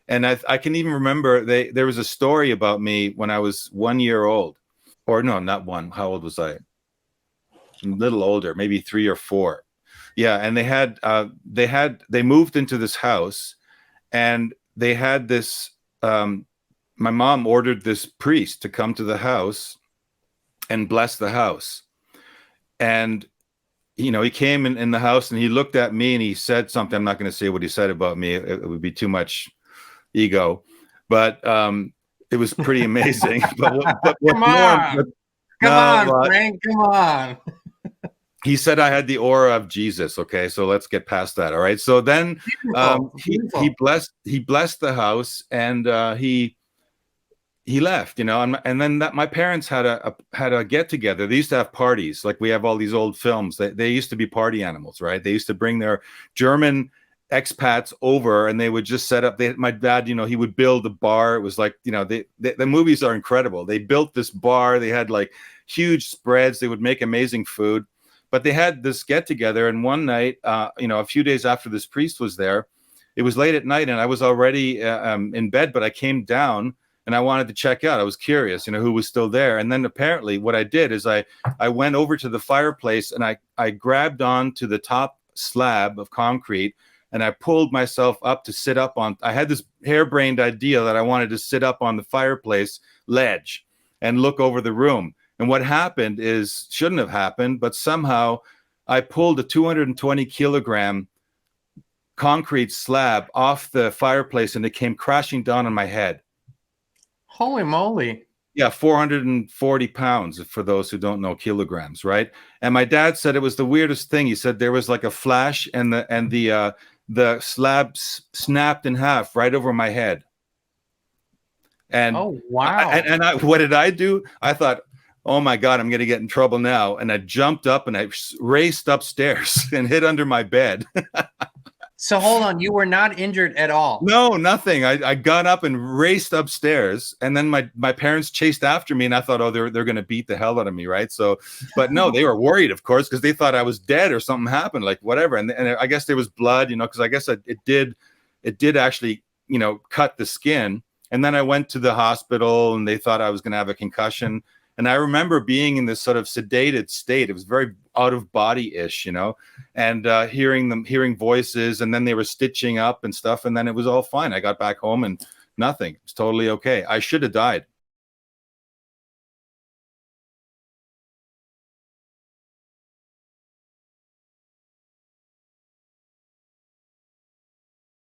And I can even remember there was a story about me when I was 1 year old, or no, not one. How old was I? A little older, maybe 3 or 4. Yeah, and they moved into this house, and they had this. My mom ordered this priest to come to the house and bless the house, and he came in the house and he looked at me and he said something. I'm not going to say what he said about me. It would be too much ego, but it was pretty amazing. but Come on, Frank, come on. He said I had the aura of Jesus. Okay, so let's get past that. All right. So then he blessed the house, and he left, and then my parents had a get together. They used to have parties, like we have all these old films. They used to be party animals, right? They used to bring their German expats over, and they would just set up. My dad, he would build a bar. It was like, the movies are incredible. They built this bar. They had like huge spreads. They would make amazing food. But they had this get together, and one night, a few days after this priest was there, it was late at night, and I was already in bed, but I came down and I wanted to check out. I was curious, who was still there. And then apparently what I did is I went over to the fireplace, and I grabbed on to the top slab of concrete, and I pulled myself up to sit up on. I had this harebrained idea that I wanted to sit up on the fireplace ledge and look over the room. And what happened shouldn't have happened, but somehow I pulled a 220 kilogram concrete slab off the fireplace, and it came crashing down on my head. Holy moly. Yeah, 440 pounds, for those who don't know kilograms, right? And my dad said it was the weirdest thing. He said there was like a flash, and the slab snapped in half right over my head. And oh wow! What did I do? I thought, oh my God, I'm going to get in trouble now. And I jumped up and I raced upstairs and hid under my bed. So hold on, you were not injured at all? No, nothing. I got up and raced upstairs, and then my parents chased after me, and I thought, oh, they're going to beat the hell out of me, right? So, but no, they were worried, of course, because they thought I was dead or something happened, like whatever. And I guess there was blood, because I guess it did actually, cut the skin. And then I went to the hospital, and they thought I was going to have a concussion. And I remember being in this sort of sedated state. It was very out of body-ish, and hearing voices, and then they were stitching up and stuff. And then it was all fine. I got back home and nothing. It was totally okay. I should have died.